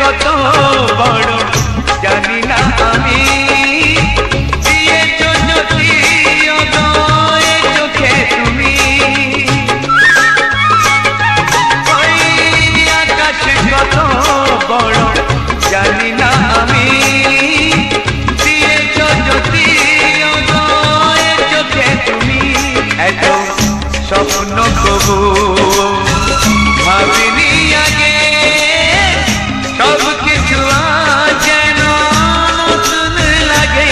কত বড় জানি না আমি দিয়েছো যদি অদয় চোখে তুমি ওই আকাশ কত বড় জানি না আমি দিয়েছো যদি অদয় চোখে তুমি এত স্বপ্ন কবু ভাবিনি আগে সব কিছু যেন নতুন লাগে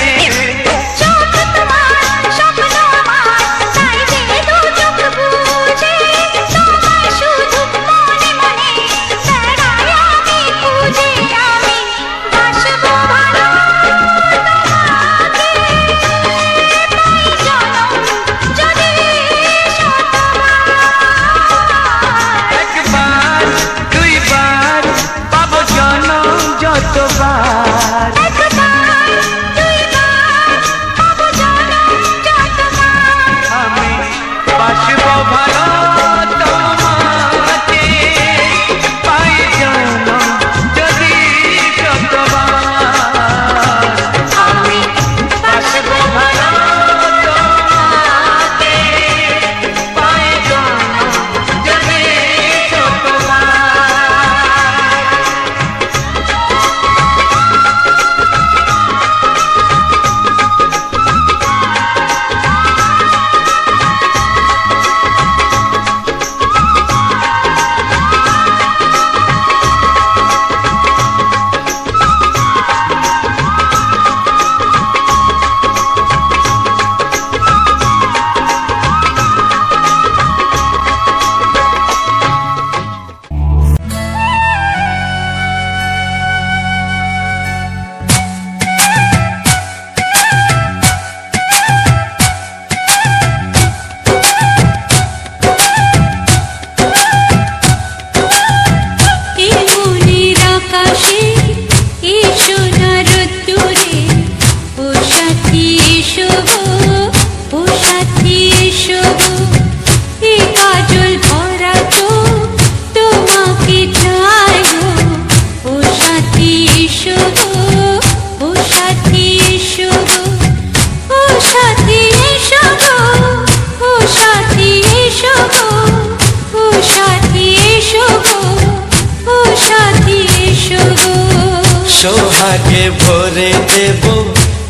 সোহাগে ভরে দেব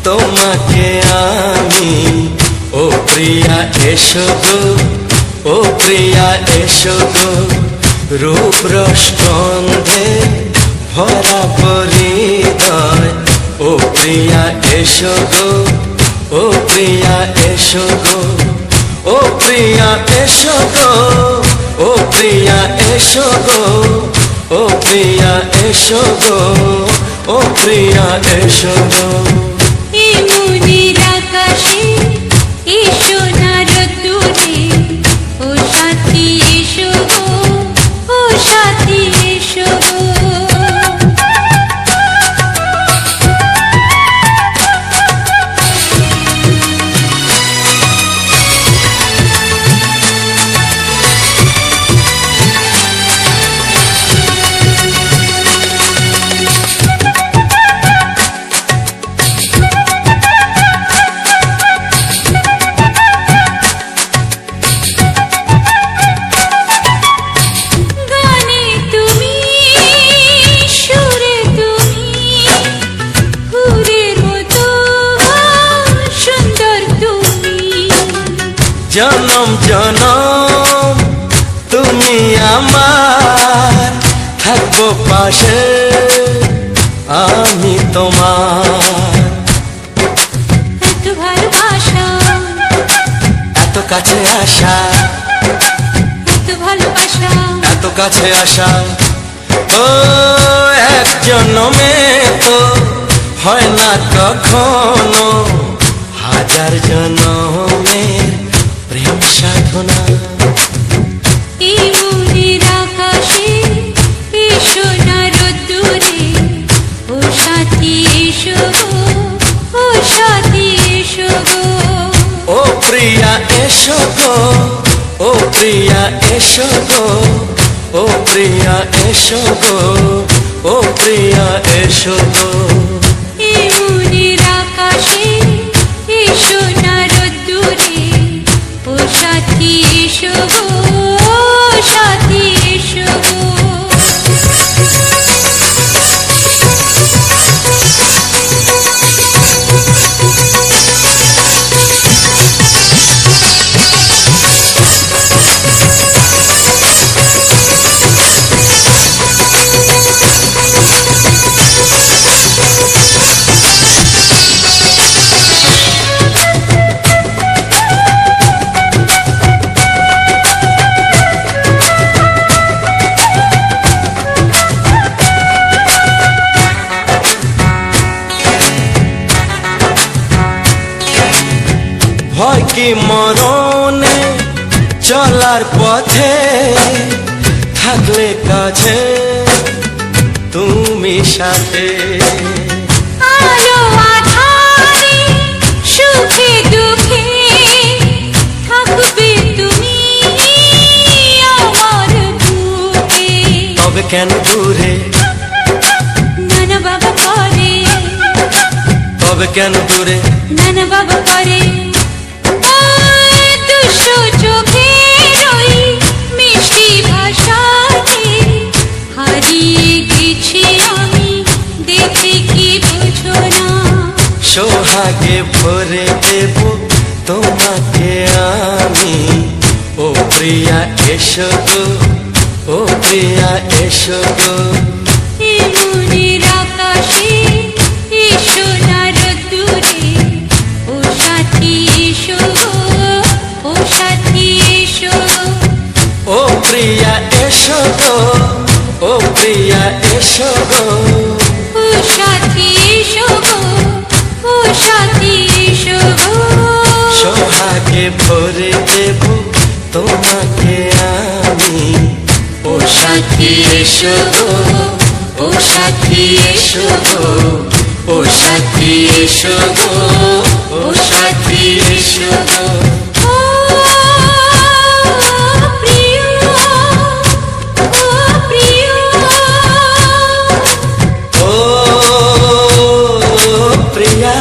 তোমাকে আমি ও প্রিয়া এসো গো ও প্রিয়া এসো গো রূপ রসগন্ধে ভরা পরিদয় ও প্রিয়া এসো গো ও প্রিয়া এসো গো ও প্রিয়া এসো গো ও প্রিয়া এসো গো ও প্রিয়া এসো গো ও প্রিয়া এসো গো এই মনের আকাশে এসো না রোদ্দুরে ও সাথী এসো গো ও সাথী এসো গো জনম জনম তুমি আমার থাকবো পাশে আমি তোমার এত ভালোবাসা এত কাছে আসা এত ভালোবাসা এত কাছে আসা ও এক জন্মে তো হয় না কখনো হাজার জন্মের প্রেম সাধনা এই মনের আকাশে এসো না রোদ্দুরে ও সাথী এসো গো ও সাথী এসো গো ও প্রিয়া এসো গো ও প্রিয়া এসো গো ও প্রিয়া এসো গো ও প্রিয়া এসো গো এই মনের আকাশে এসো না রোদ্দুরে ও সাথী এসো গো সাথী এসো গো ভয় কি মরণে চলার পথে থাকলে কাছে তুমি সাথে আলো আঁধারে সুখে দুঃখে থাকবে তুমি আমার বুকে তবে কেন দূরে নানা বাবা করে তবে কেন দূরে নানা বাবা করে দুশো চোখের ওই মিষ্টি ভাষাতে হারিয়ে গেছি আমি দেখে কি বুঝো না সোহাগে ভরে দেব তোমাকে আমি ও প্রিয়া এসো গো ও প্রিয়া এসো গো এই মনের আকাশে এসো না রোদ্দুরে ও সাথী এসো গো ও সাথী এসো ও প্রিয়া এসো গো ও প্রিয়া এসো গো ও সাথী এসো গো ও সাথী এসো গো সোহাগে ভরে দেব তোমাকে আমি ও সাথী এসো গো ও সাথী এসো গো ও সাথী এসো গো ও সাথী এসো গো ও প্রিয় ও প্রিয় ও প্রিয়া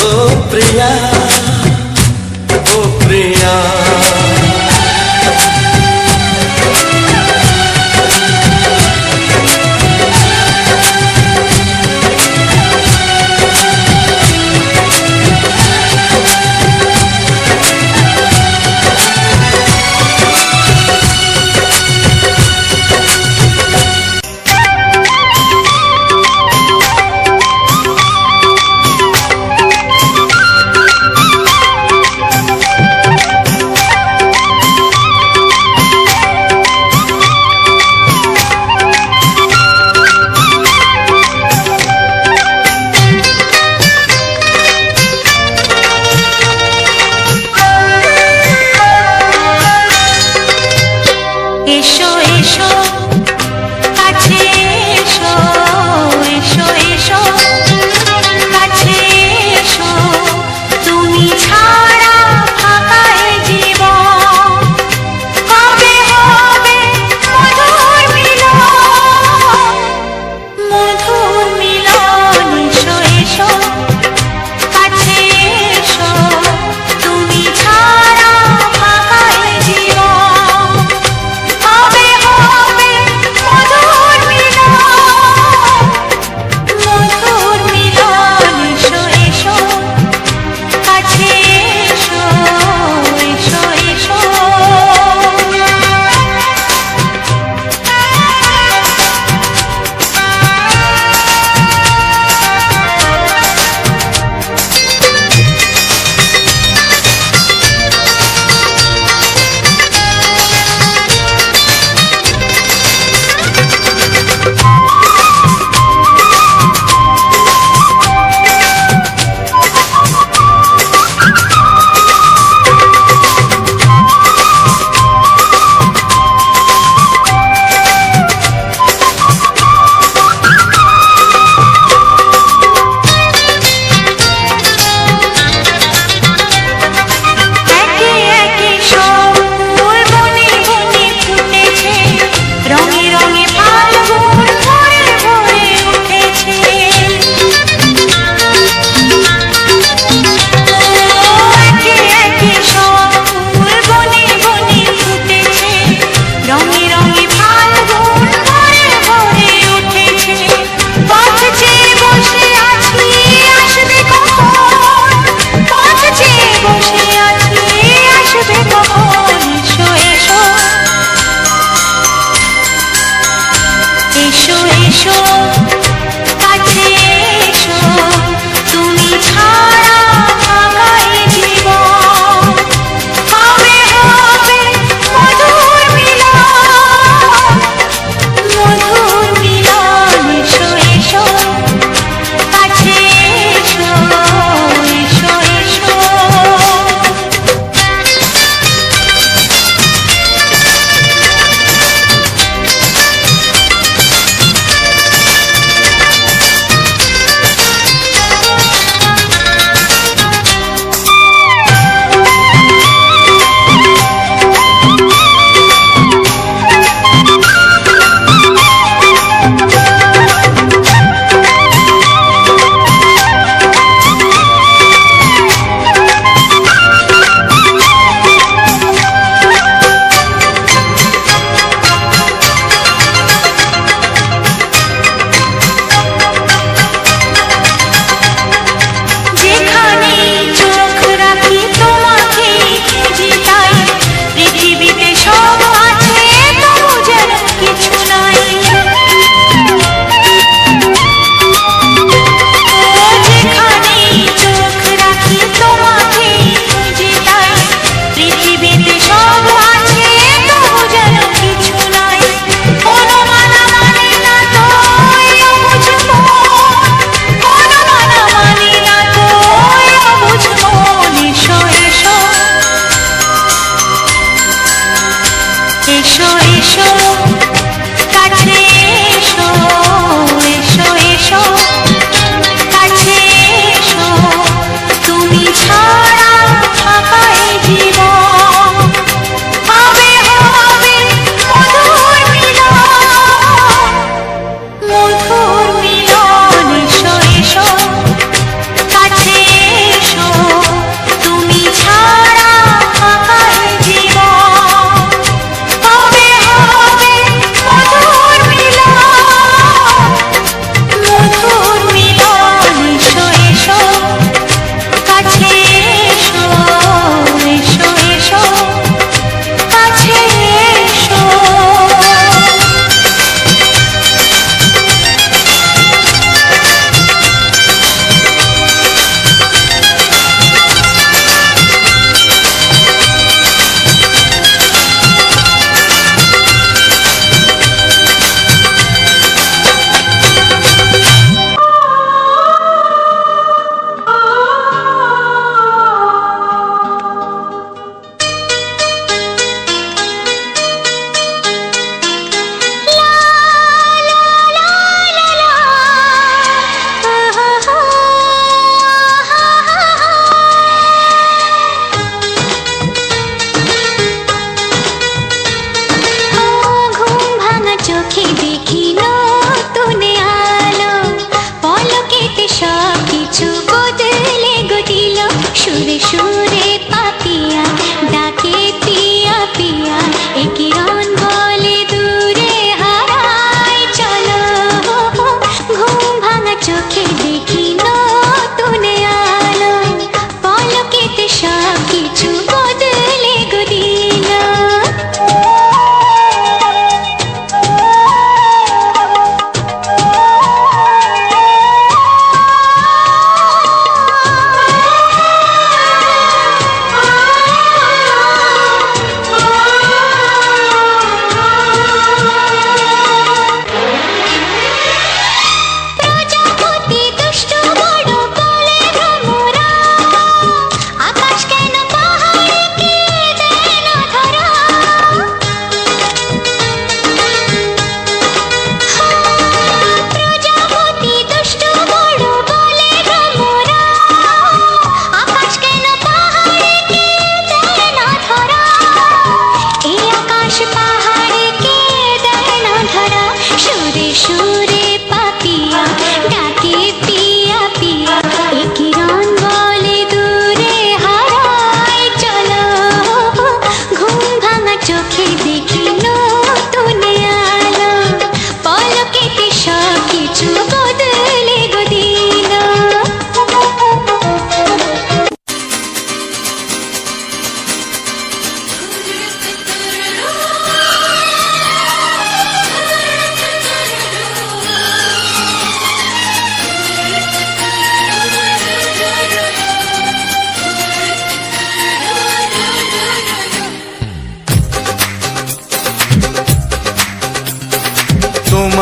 ও প্রিয়া ও প্রিয়া এসো এসো কাছে এসো এসো এসো কাছে এসো তুমি ছাড়া ফাঁকা এ জীবন কবে হবে মধুর মিলন মধুর মিলন এসো এসো কাছে এসো তুমি ছাড়া ফাঁকা এ জীবন কবে হবে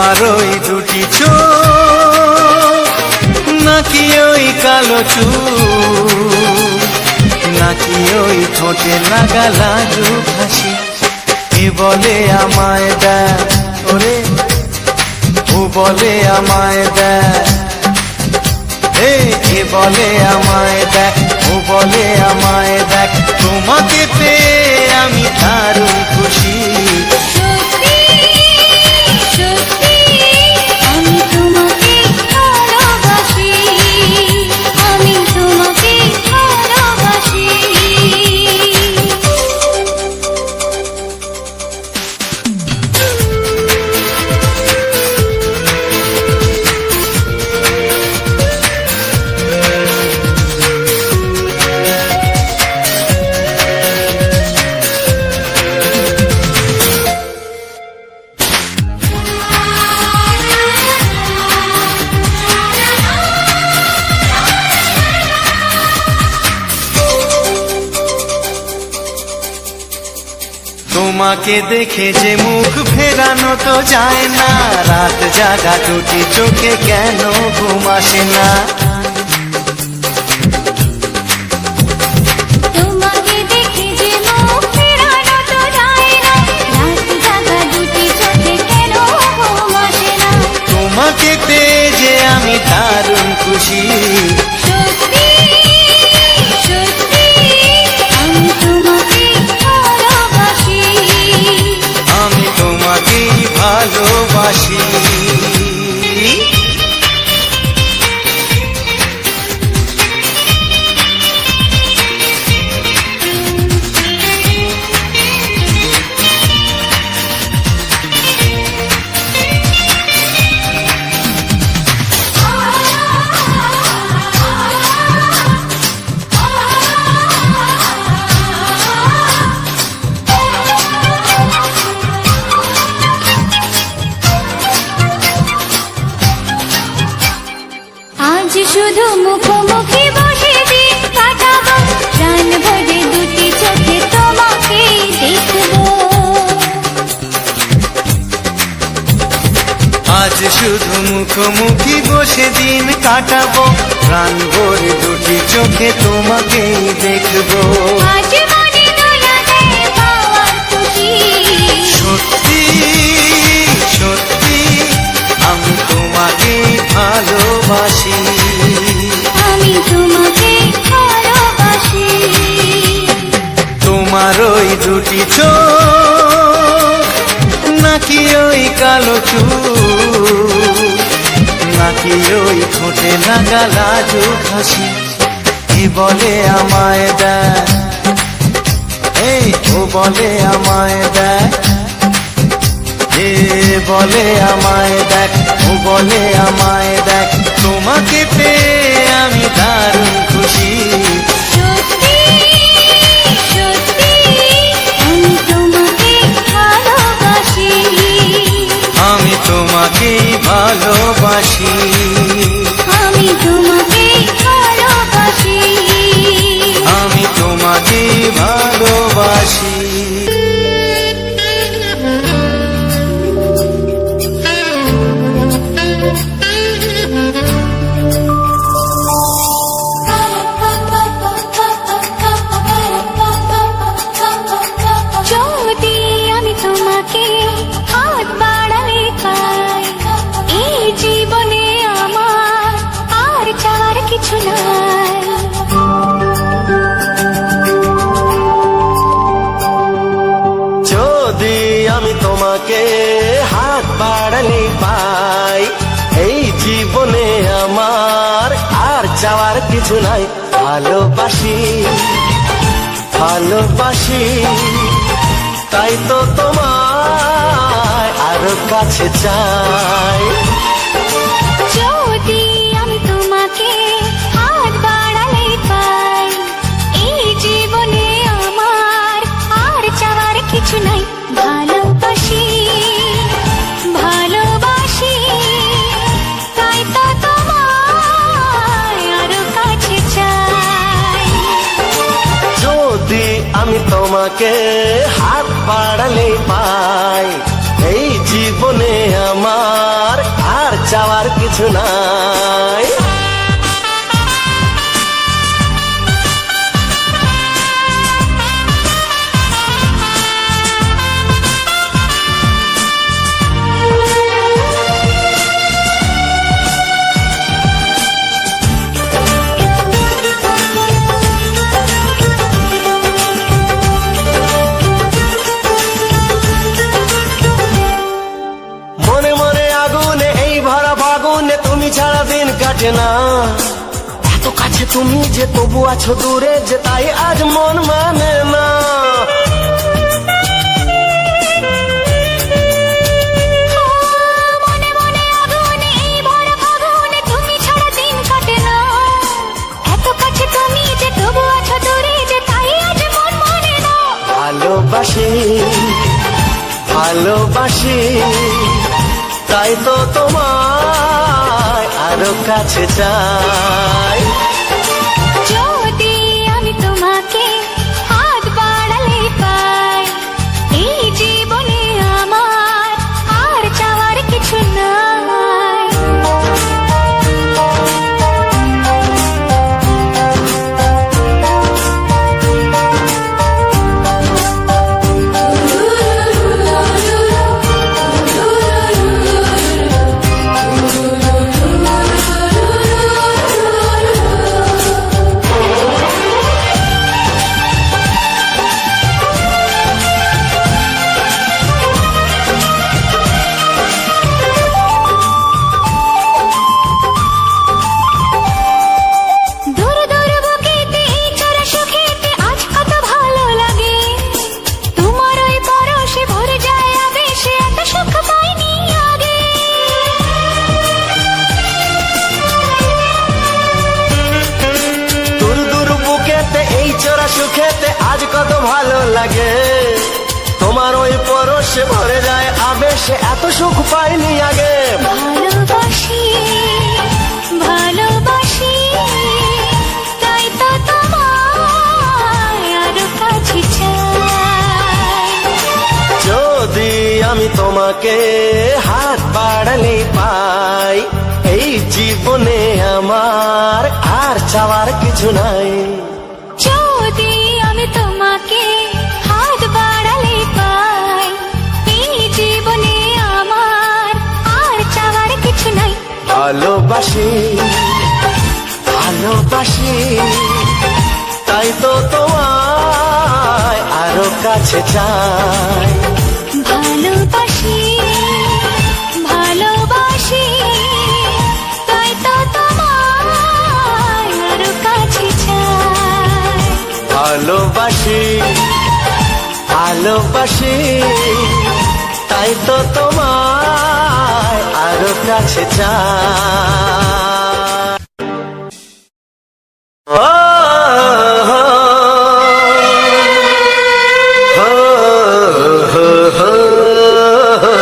তোমার ওই দুটি চোখ নাকি ওই কালো চুল নাকি ওই ঠোঁটে লাগা লাজুক হাসি এ বলে আমায় দেখ ওরে ও বলে আমায় দেখ এ বলে আমায় দেখ ও বলে আমায় দেখ তোমাকে পেয়ে আমি দারুণ খুশি সত্যি সত্যি আমি তোমাকে ভালোবাসি আমি তোমাকে ভালোবাসি তোমাকে দেখে যে মুখ ফেরানো তো যায় না রাত জাগা দুটি চোখে কেন ঘুম আসে না তোমাকে দেখে যে মুখ ফেরানো তো যায় না রাত জাগা দুটি চোখে কেন ঘুম আসে না তোমাকে পেয়ে যে আমি দারুণ খুশি সত্যি সত্যি আমি তোমাকে ভালোবাসি আমি তোমাকেই ভালোবাসি আজ শুধু মুখোমুখি বসে দিন কাটাবো প্রাণ ভরে দুটি চোখে তোমাকে দেখবো আজ শুধু মুখোমুখি বসে দিন কাটাবো প্রাণ ভরে দুটি চোখে তোমাকেই দেখবো আজ মনে দোলা দেয় পাওয়ার খুশি সত্যি সত্যি আমি তোমাকেই ভালোবাসি আমি তোমাকে ভালোবাসি তোমার ওই দুটি চোখ নাকি ওই কালো চুল নাকি ওই ঠোঁটে লাগা লাজুক হাসি এ বলে আমায় দেখ এই ও বলে আমায় দেখ এ বলে আমায় দেখ ও বলে আমায় দেখ তোমাকে পেয়ে আমি দারুণ খুশি সত্যি সত্যি আমি তোমাকে ভালোবাসি আমি তোমাকেই ভালোবাসি আমি তোমাকে ভালোবাসি আমি তোমাকেই ভালোবাসি যদি আমি তোমাকে হাত বাড়ালে পাই এই জীবনে আমার আর চাওয়ার কিছু নাই যদি আমি তোমাকে হাত বাড়ালে পাই এই জীবনে আমার আর চাওয়ার কিছু নাই ভালোবাসি ভালোবাসি তাই তো তোমায় আরো কাছে চাই যদি আমি তোমাকে হাত বাড়ালে পাই এই জীবনে আমার আর চাওয়ার কিছু নাই ভালোবাসি ভালোবাসি তাই তো তোমায় আরো কাছে চাই যদি আমি তোমাকে হাত বাড়ালে পাই এই জীবনে আমার কিছু নাই। মনে মনে আগুনে এই ভরা ফাগুনে তুমি ছাড়া দিন কাটে না। এত কাছে তুমি যে তবু আছো দূরে যে তাই আজ মন মানে না। মনে মনে আগুনে এই ভরা ফাগুনে তুমি ছাড়া দিন কাটে না। এত কাছে তুমি যে তবু আছো দূরে যে তাই আজ মন মানে না। ভালোবাসি ভালোবাসি তাই তো তোমায় আরো কাছে চাই। যদি আমি তোমাকে হাত বাড়ালে পাই, এই জীবনে আমার আর চাওয়ার কিছু নাই। দূর দূর বুকেতে এই চড়া সুখেতে আজ কত ভালো লাগে। তোমার ওই পরশে ভরে যায় আবেশে, এত সুখ পাইনি আগে। দূর দূর বুকেতে এই চোরা সুখেতে আজ কত ভালো লাগে। তোমার ওই পরশে ভরে যায় আবেশে, এত সুখ পাইনি আগে। ভালোবাসি ভালোবাসি তাই তো তোমায় আরো কাছে চাই। যদি আমি তোমাকে হাত বাড়ালে পাই, এই জীবনে আমার আর চাওয়ার কিছু নাই। যদি আমি তোমাকে হাত বাড়ালে পাই, এই জীবনে আমার আর চাওয়ার কিছু নাই। ভালোবাসি ভালোবাসি তাই তো তোমায় আরো কাছে চাই। ভালোবাসি ভালোবাসি তাই তো তোমায় আরো কাছে চাই। ভালোবাসি ভালোবাসি তাই তো তোমায় আরো কাছে চাই। ও হো, হো, হো, হো, হো।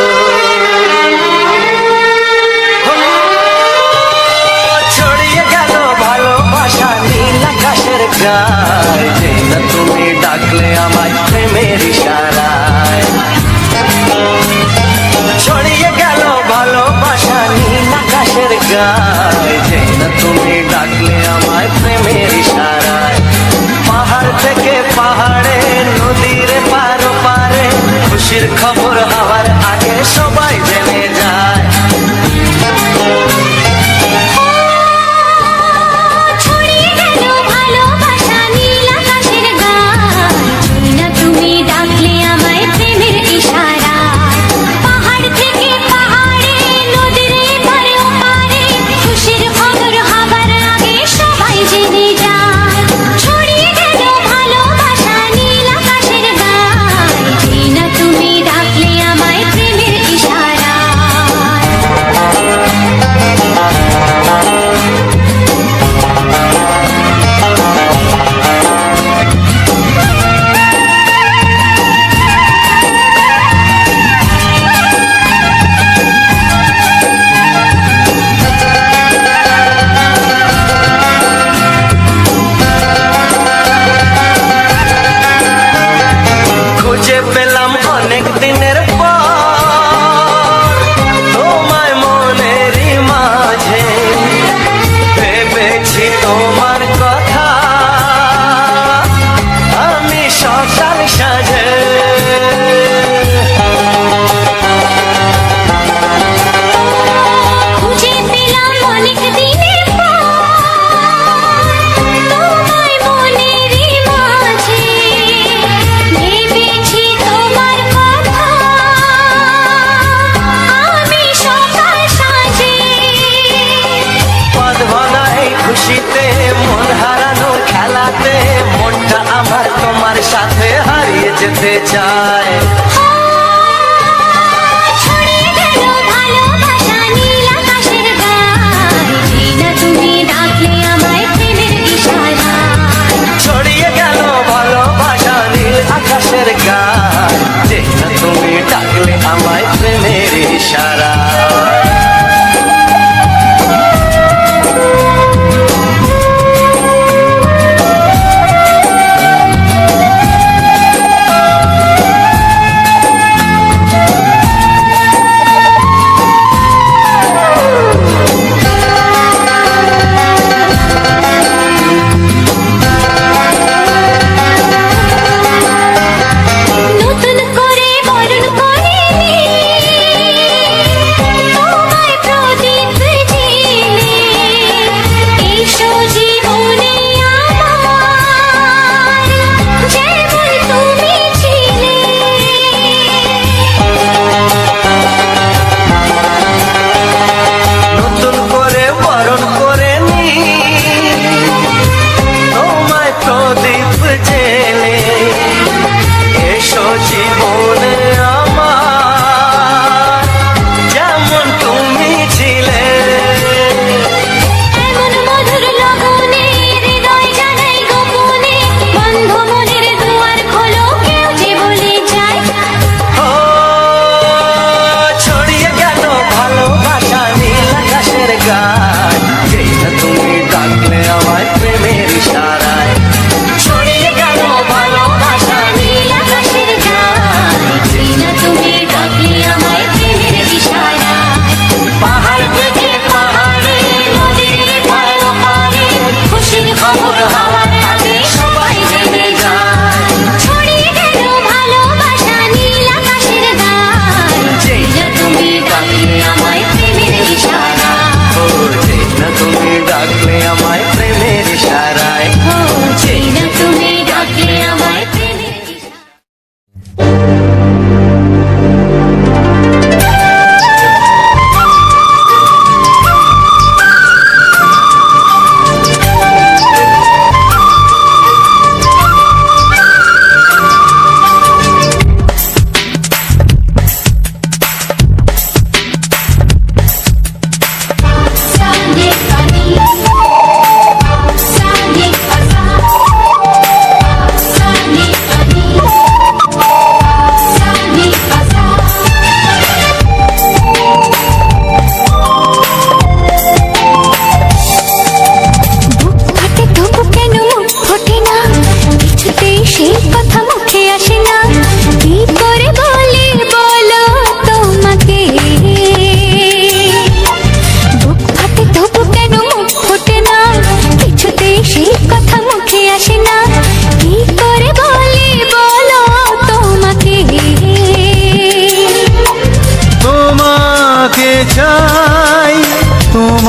ছড়িয়ে গেল ভালোবাসা নীল আকাশের গায়ে, যে না তুমি ডাকলে আমায় প্রেমের ইশারায়। ছড়িয়ে গেল ভালোবাসা নীল আকাশের গায়ে, যে না তুমি ডাকলে আমায় প্রেমের ইশারায়। পাহাড় থেকে পাহাড়ে নদীর পার পারে খুশির খবর হওয়ার আগে সবাই জেনে যায়। ছড়িয়ে গেল ভালোবাসা নীল আকাশের গায়ে, না তুমি ডাকলে আমায় প্রেমের ইশারায়। পাহাড় থেকে পাহাড়ে নদীর এপারে ওপারে খুশির খবর হবার আগে সবাই জেনে যায়। ছড়িয়ে গেল ভালোবাসা নীল আকাশের গায়ে, না তুমি ডাকলে আমায় প্রেমের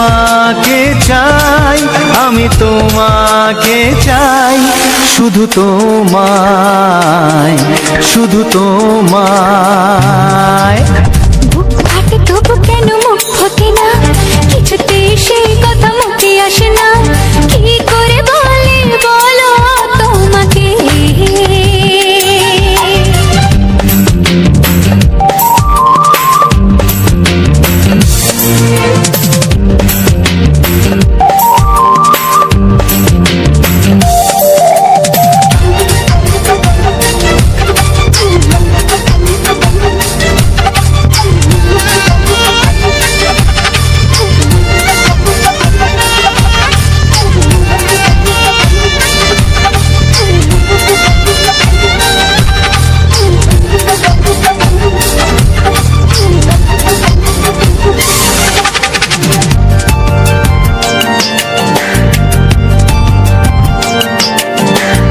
তোমাকে চাই, আমি তোমাকে চাই, শুধু তোমায়, শুধু তোমায়। বুক ফাটে তবু কেন মুখ ফোটে না, কিছুতে সেই কথা মুখে আসে না, কি করে বলে বলো তোমাকে।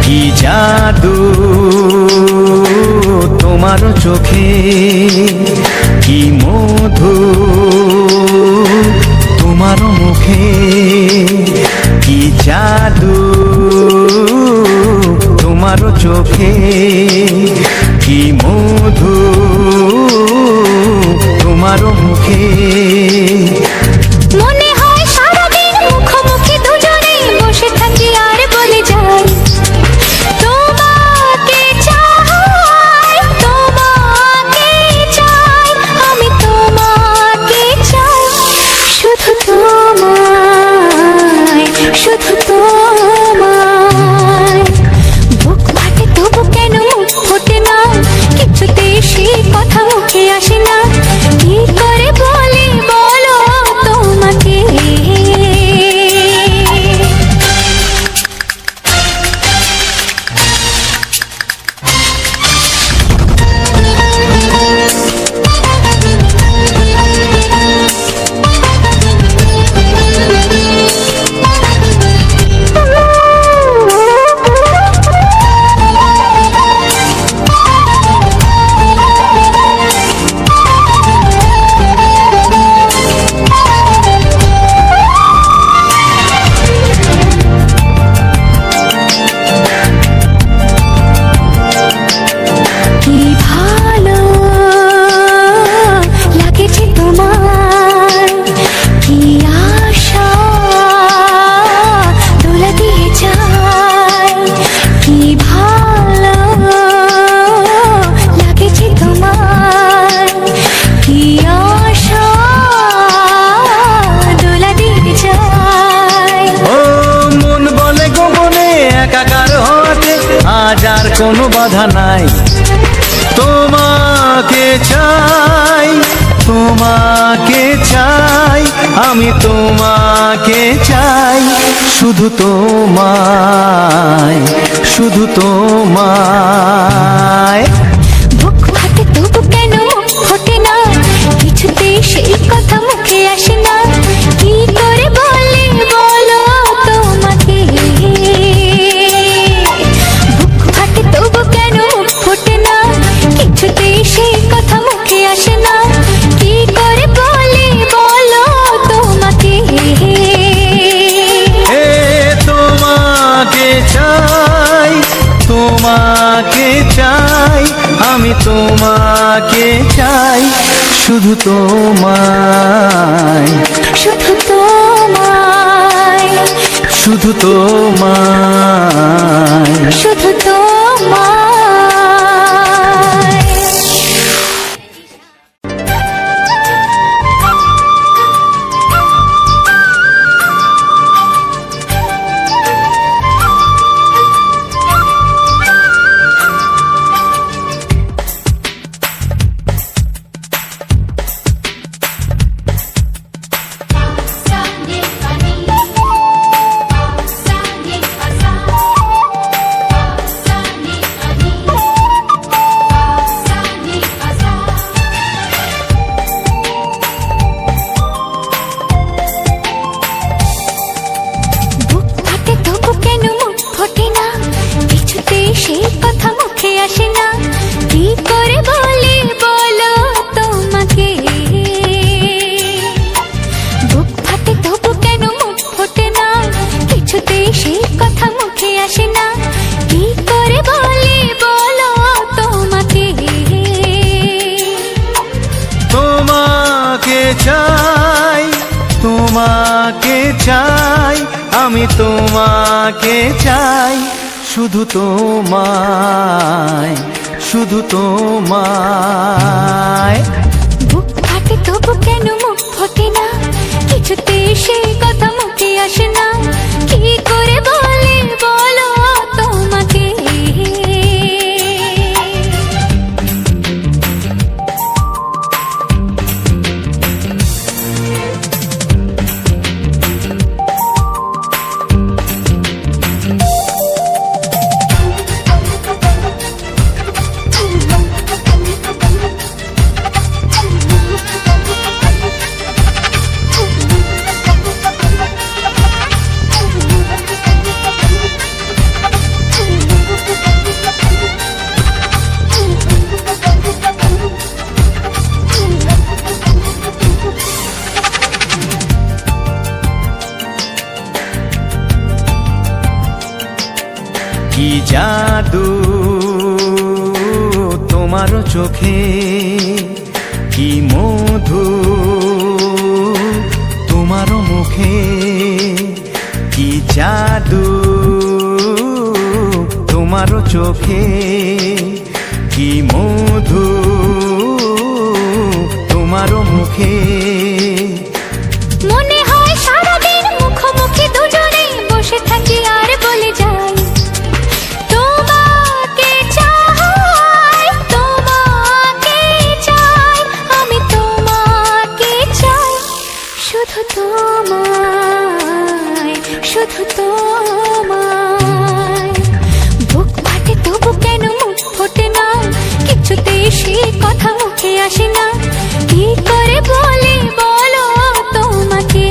কি জাদু তোমার চোখে, কি মধু তোমার মুখে, কি জাদু তোমার চোখে, কি মধু তোমার মুখে। মনে হয় সারাদিন মুখোমুখি দুজনে বসে থাকি আর বলে যাই, তোমাকে চাই, তোমাকে চাই, আমি তোমাকে চাই, শুধু তোমায়, শুধু তোমায়। বুক ফাটে তবু কেন মুখ ফোটে না, কিছুতে সেই কথা মুখে আসে না, কি করে বলে বলো তোমাকে। কি ভালো লাগেছে তোমার, কি আশা দোলা দিয়ে যায়, কি ভালো লাগেছে তোমার, কি আশা দোলা দিয়ে যায়। ও মন বলে গোপনে একাকার হতে আজ আর কোনো বাধা নাই, তোমাকে চাই, তোমাকে চাই, আমি তোমাকে চাই, শুধু তোমায়, শুধু তোমায়। বুক ফাটে তবু কেন মুখ ফোটে না, কিছুতেই সেই কথা মুখে আসে না, কি করে বলে বলো তোমাকে। বুক ফাটে তবু কেন মুখ ফোটে না, কিছুতেই সেই কথা মুখে আসে না, কি করে বলে বলো তোমাকে। এ তোমাকে চাই, তোমাকে চাই, আমি তোমাকে চাই, শুধু তোমায়, শুধু তোমায়, শুধু তোমায়। শুধু তোমায়। চাই, তোমাকে চাই, আমি তোমাকে চাই, শুধু তোমায়, শুধু তোমায়। বুক ফাটে তবু কেন মুখ ফোটে না, কিছুতে সে কথা মুখে আসে না, কি করে বলে বলো তোমাকে। কি জাদু তোমার চোখে, কি মধু তোমার মুখে, কি জাদু তোমার চোখে, কি মধু তোমার মুখে। মনে হয় সারাদিন মুখোমুখি দুজনে বসে থাকি আর বলে যাই, তোমাকে চাই, তোমাকে চাই, আমি তোমাকে চাই, শুধু তোমায়, শুধু তোমায়। বুক ফাটে তবু কেন মুখ ফোটে না, কিছুতে সে কথা মুখে আসে না, কি করে বলে বলো তোমাকে।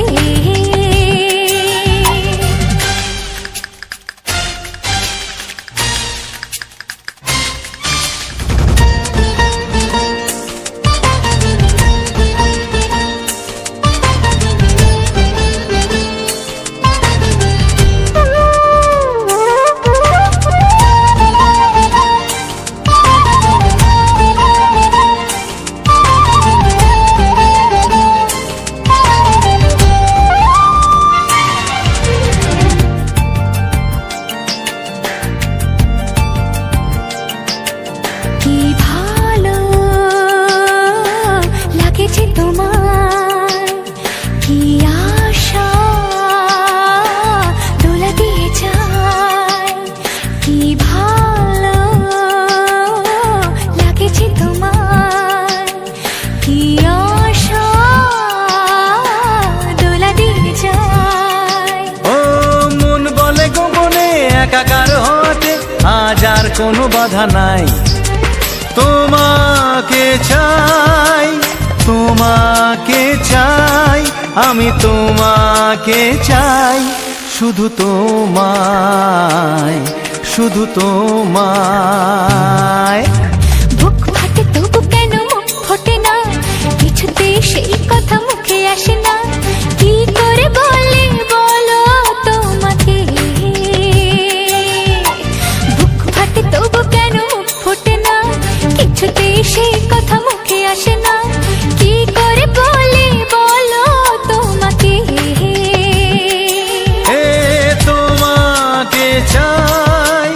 কি ভালো লাগেছে তোমার, কি আশা দোলা দিয়ে যায়, কি ভালো লাগেছে তোমার, কি আশা দোলা দিয়ে যায়। ও মন বলে গোপনে একাকার হতে আজ আর কোনো বাধা নাই, তোমাকে চাই, তোমাকে চাই, আমি তোমাকে চাই, শুধু তোমায়, শুধু তোমায়। বুক ফাটে তবু কেন মুখ ফোটে না, কিছুতে সেই কথা মুখে আসে না, কি করে বলে বলো তোমাকে। বুক ফাটে তবু কেন মুখ ফোটে না, কিছুতে সেই কথা মুখে আসে না, কি করে বলে বলো তোমাকে। এ তোমাকে চাই,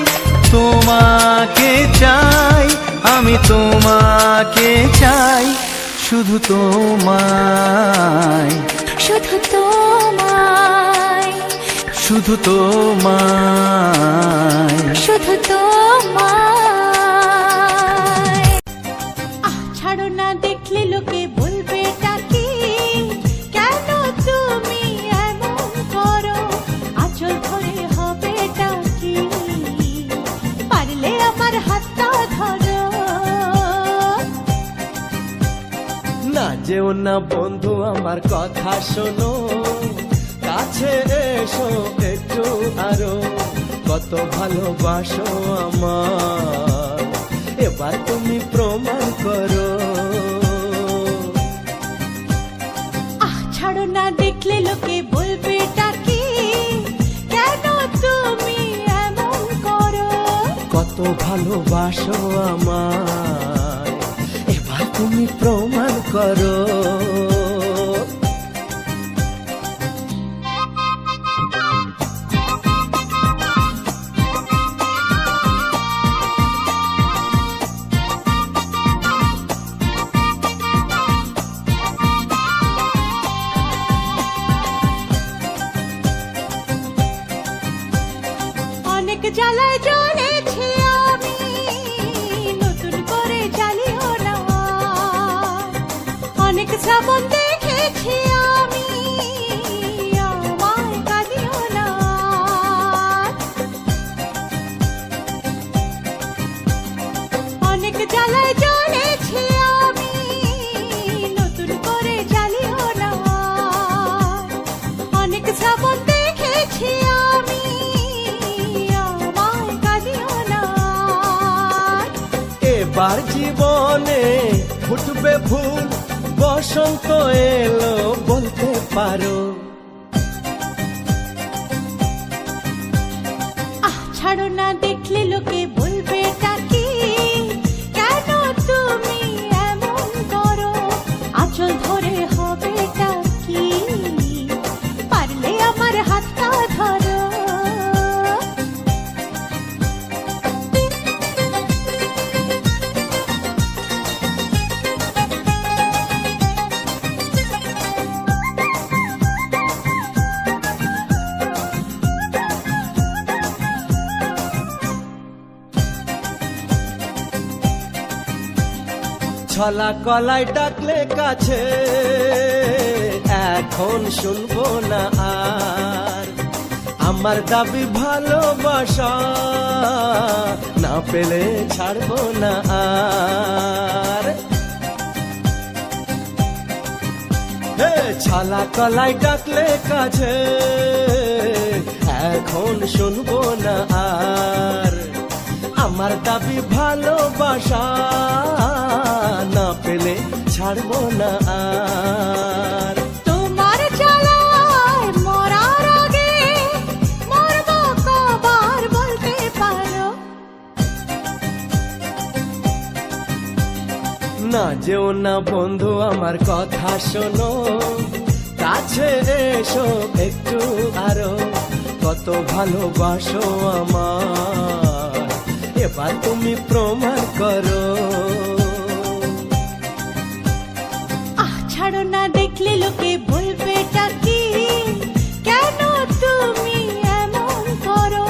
তোমাকে চাই, আমি তোমাকে চাই, শুধু তোমায়, শুধু তোমায়, শুধু তোমায়। শুধু তোমায়। ছাড়ো না, দেখলে লোকে বলবে টাকি, কেন তুমি এমন করো, আঁচল ধরে হবে টাকি, পারলে আমার হাতটা ধরো। না যেও না বন্ধু আমার কথা শোনো, কাছে এসো একটু আরো, কত ভালোবাসো আমার, এবার তুমি প্রমাণ করো। ছাড়ো না, দেখলে লোকে বলবে টাকি, কেন তুমি এমন করো, কত ভালোবাসো আমার, এবার তুমি প্রমাণ করো। যেমন দেখেছি আমি আমায় কাঁদিও না অনেক জ্বালায় জ্বলেছি আমি নতুন করে জ্বালিও না অনেক যেমন দেখেছি আমি আমায় কাঁদিও না এবার জীবনে ফুটবে ফুল বসন্ত এলো বলতে পারো ছাড়ো না দেখলে লোকে বলবে এটা কি কেন তুমি এমন করো আঁচল ধরে হবে এটা কি পারলে আমার হাতটা ধরো ছলা কলাই ডাকলে কাছে এখন শুনবো না আর আমার দাবি ভালোবাসা না পেলে ছাড়বো না আর ছলা কলাই ডাকলে কাছে এখন শুনবো না আর আমার দাবি ভালোবাসা না পেলে ছাড়বো না আর তোমার জ্বালায় মরার আগে মরবো কবার বলতে পারো না যেও না বন্ধু আমার কথা শোনো কাছে এসো একটু আরো কত ভালোবাসো আমার এবার তুমি প্রমাণ করো ছাড়ো না দেখলে লোকে বলবে এটা কি কেন তুমি এমন করো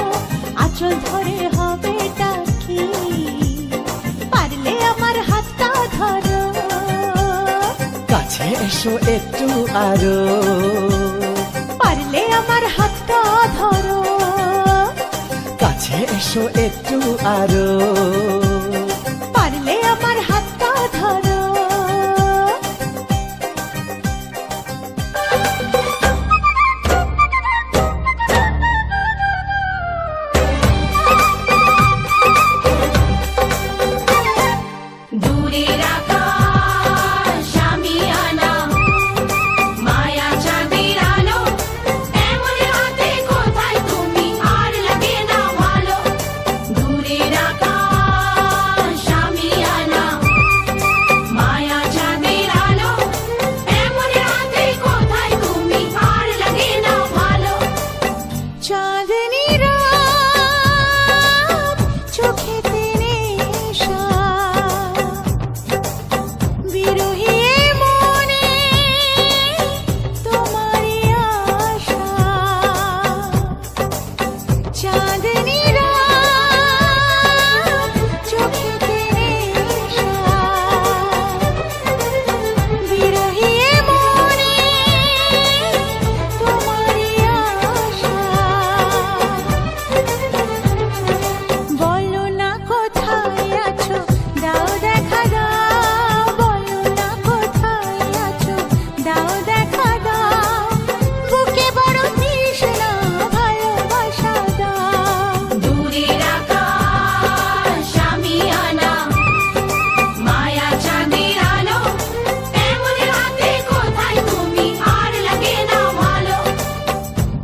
আঁচল ধরে হবে এটা কি পারলে আমার হাতটা ধরো কাছে এসো একটু আরো পারলে আমার হাতটা ধরো কাছে এসো একটু আরো পারলে আমার হাতটা ধরো দূরের আকাশ আমি আনা মায়া চাঁদের আলো এমন হাতে কোথায় তুমি আর লাগে না ভালো দূরের আকাশ আমি আনা মায়া চাঁদের আলো এমন হাতে কোথায় তুমি আর লাগে না ভালো চাঁদনি রাত চোখেতে নেশা বিরহী মনে তোমারই আশা চাঁদনি রাত চোখেতে নেশা বিরহী মনে তোমারই আশা বলো না কোথায় আছো দাও দেখা দাও বলো না কোথায় আছো দাও দেখা দাও বুকে বড় তৃষ্ণা ভালোবাসা দাও দূরের আকাশ আমি আনা মায়া চাঁদের আলো এমন হাতে কোথায় তুমি আর লাগে না ভালো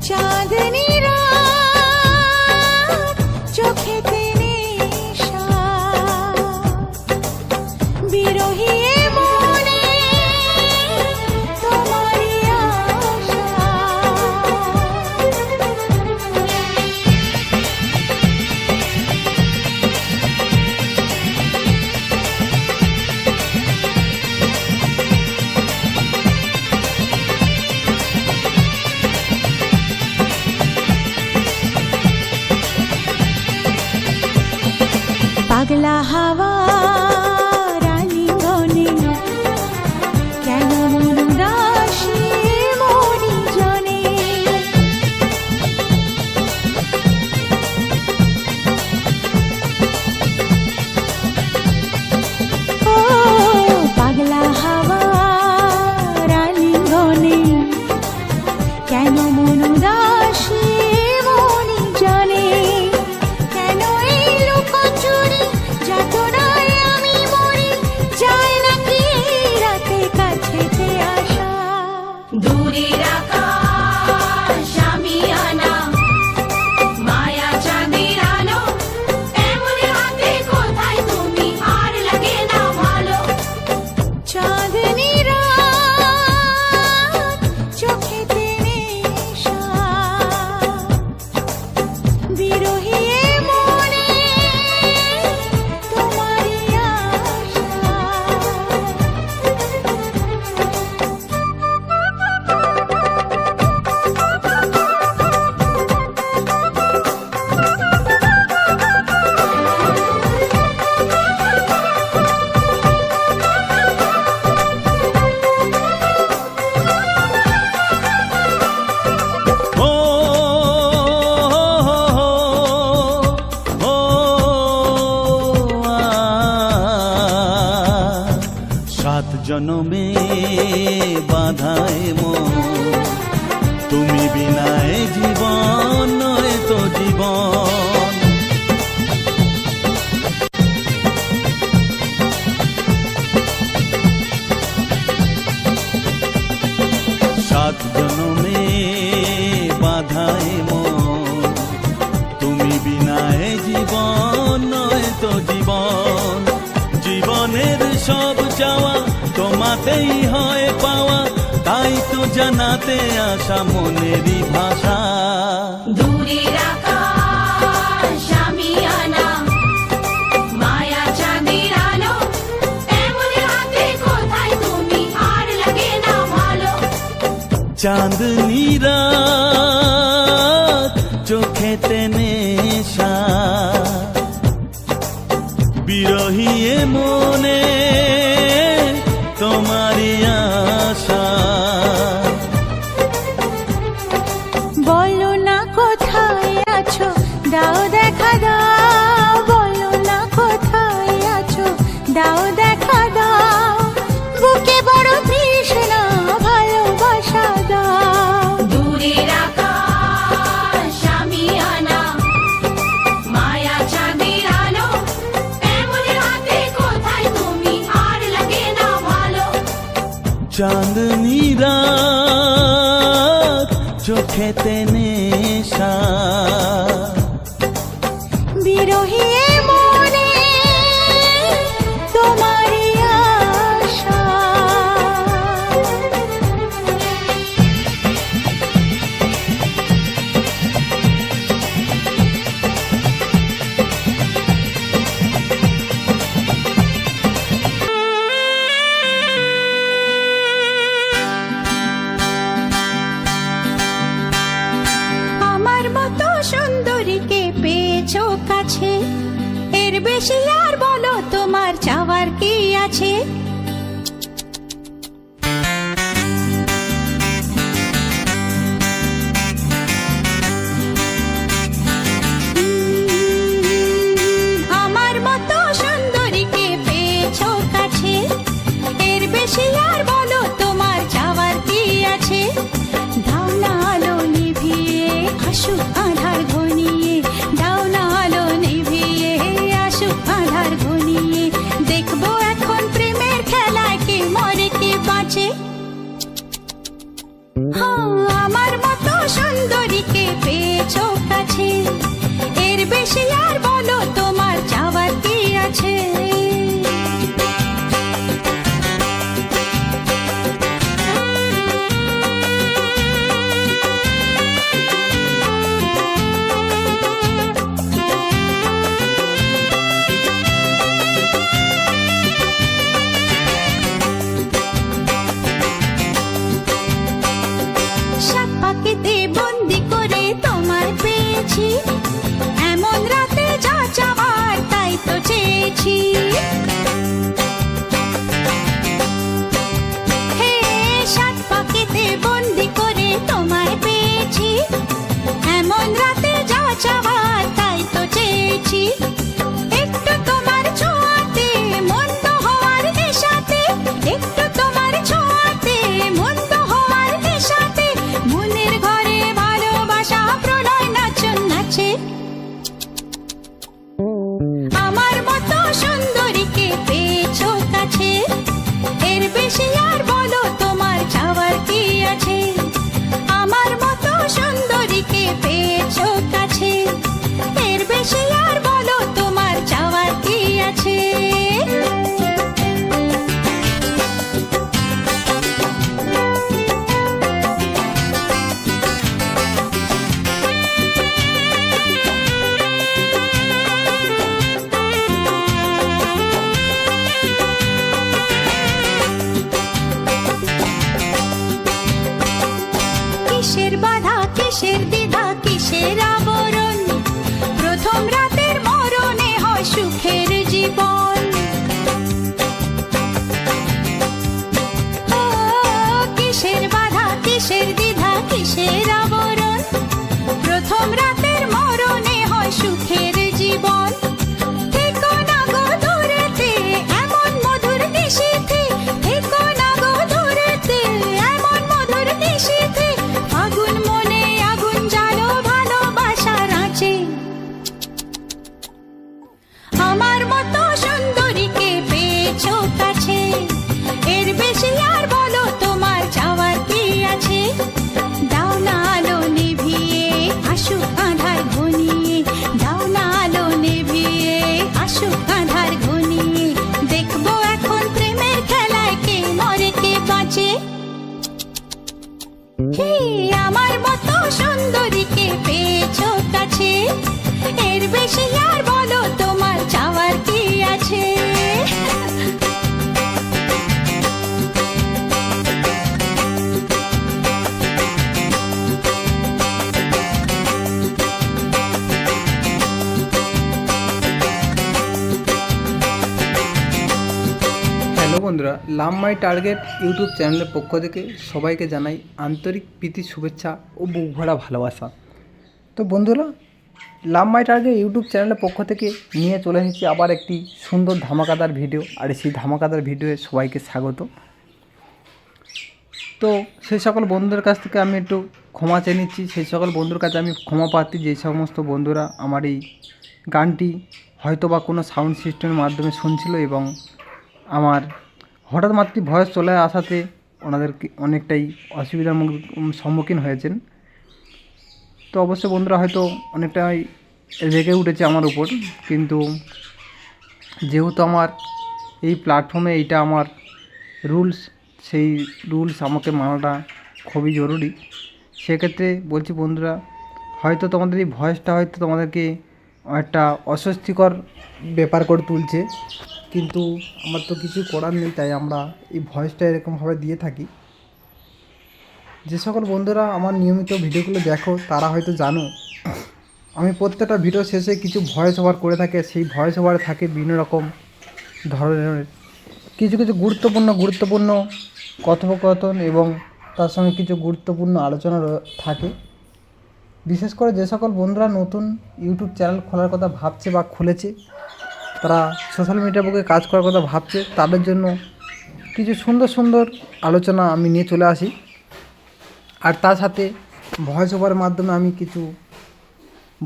চাঁদনি রাত চোখেতে নেশা বিরহী মনে তোমারই আশা পাগলা হাওয়া রানী গনে কেন সাত জনমে বাধায় মন, তুমি বিনায় জীবন নয় তো জীবন। সাত জনমে বাধায় মন, তুমি বিনায় জীবন নয় তো জীবন। জীবনের সব চাওয়া তোমাতেই হয় পাওয়া, তাই তো জানাতে আসা মনেরই ভাষা। দূরের আকাশ আমি আনা মায়া চাঁদের আলো, এমন রাতে কোথায় তুমি আর লাগে না ভালো। চাঁদনি রাত চোখেতে নেশা, বিরহী এ মনে তোমারই আশা। বলো না কোথায় আছো দাও দেখা দাও, বলো না কোথায় আছো দাও দেখা দাও, বুকে বড় তৃষ্ণা ভালোবাসা দাও। দূরের আকাশ আমি আনা মায়া চাঁদের আলো, এমন রাতে কোথায় তুমি আর লাগে না ভালো। চাঁদনি রাত চোখেতে নেশা, বিরহী এ মনে তোমারই আশা। আমার মতো সুন্দরীকে পেয়েছো কাছে, এর বেশি আর বলো তোমার চাওয়ার কি আছে। আমার মতো সুন্দরীকে পেয়েছো কাছে, এর বেশি আর বলো তোমার চাওয়ার কি আছে। দাও না আলো নিভিয়ে আসুক আধার ঘনিয়ে, দাও না আলো নিভিয়ে আসুক আধার ঘনিয়ে, দেখবো এখন প্রেমের খেলায় কে মরে কে বাঁচে। হ্যাঁ, আমার মতো সুন্দরীকে পেয়েছো কাছে, এর বেশি আর বলো তোমার চাওয়ার কি আছে। সাত পাখিতে বন্দি করে তোমায় পেয়েছি, এমন রাতে যা চাওয়ার তাই তো চেয়েছি। হে, সাত পাখিতে বন্দি করে তোমায় পেয়েছি, এমন রাতে যা চাওয়ার তাই তো চেয়েছি। একটু তোমার ছোঁয়াতে মন্দ হওয়ার নেশাতে, একটু তোমার ছোঁয়াতে মন্দ হওয়ার নেশাতে, মনের ঘরে ভালোবাসা প্রলয় নাচন নাচে। আমার মতো সুন্দরীকে পেয়েছো কাছে, এর বেশি আর বলো তোমার চাওয়ার কি আছে। আমার মতো সুন্দরীকে পেয়েছো কাছে, এর বেশি আর বলো তোমার চাওয়ার কি আছে। কিসের বাধা কিসের দ্বিধা কিসের আবরণ, প্রথম রাতের মরণে হয় সুখের জীবন। ও, কিসের বাধা কিসের দ্বিধা কিসের আবরণ, প্রথম রাতের মরণে হয় সুখের জীবন। থেকো না গো দূরেতে এমন মধুর নিশীথে, লাভ মাই টার্গেট ইউটিউব চ্যানেলের পক্ষ থেকে সবাইকে জানাই আন্তরিক প্রীতি শুভেচ্ছা ও বুক ভরা ভালোবাসা। তো বন্ধুরা, লাভ মাই টার্গেট ইউটিউব চ্যানেলের পক্ষ থেকে নিয়ে চলে এসেছি আবার একটি সুন্দর ধামাকাদার ভিডিও, আর সেই ধামাকাদার ভিডিওয়ে সবাইকে স্বাগত। তো সেই সকল বন্ধুদের কাছ থেকে আমি একটু ক্ষমা চেয়ে নিচ্ছি, সেই সকল বন্ধুর কাছে আমি ক্ষমা প্রার্থী যে সমস্ত বন্ধুরা আমার এই গানটি হয়তো বা কোনো সাউন্ড সিস্টেমের মাধ্যমে শুনছিল এবং আমার হঠাৎ মাত্র ভয়েস চলে আসাতে ওনাদেরকে অনেকটাই অসুবিধার সম্মুখীন হয়েছেন। তো অবশ্যই বন্ধুরা হয়তো অনেকটাই রেগে উঠেছে আমার উপর, কিন্তু যেহেতু আমার এই প্ল্যাটফর্মে এইটা আমার রুলস, সেই রুলস আমাকে মানাটা খুবই জরুরি। সেক্ষেত্রে বলছি বন্ধুরা, হয়তো তোমাদের এই ভয়েসটা হয়তো তোমাদেরকে একটা অস্বস্তিকর ব্যাপার করে তুলছে, কিন্তু আমার তো কিছু করার নেই, তাই আমরা এই ভয়েসটা এরকমভাবে দিয়ে থাকি। যে সকল বন্ধুরা আমার নিয়মিত ভিডিওগুলো দেখো তারা হয়তো জানো আমি প্রত্যেকটা ভিডিও শেষে কিছু ভয়েস ওভার করে থাকে। সেই ভয়েস ওভারে থাকে বিভিন্ন রকম ধরনের কিছু কিছু গুরুত্বপূর্ণ কথোপকথন এবং তার সঙ্গে কিছু গুরুত্বপূর্ণ আলোচনা থাকে। বিশেষ করে যে সকল বন্ধুরা নতুন ইউটিউব চ্যানেল খোলার কথা ভাবছে বা খুলেছে, তারা সোশ্যাল মিডিয়ার বুকে কাজ করার কথা ভাবছে, তাদের জন্য কিছু সুন্দর আলোচনা আমি নিয়ে চলে আসি। আর তার সাথে ভয়েস ওভারের মাধ্যমে আমি কিছু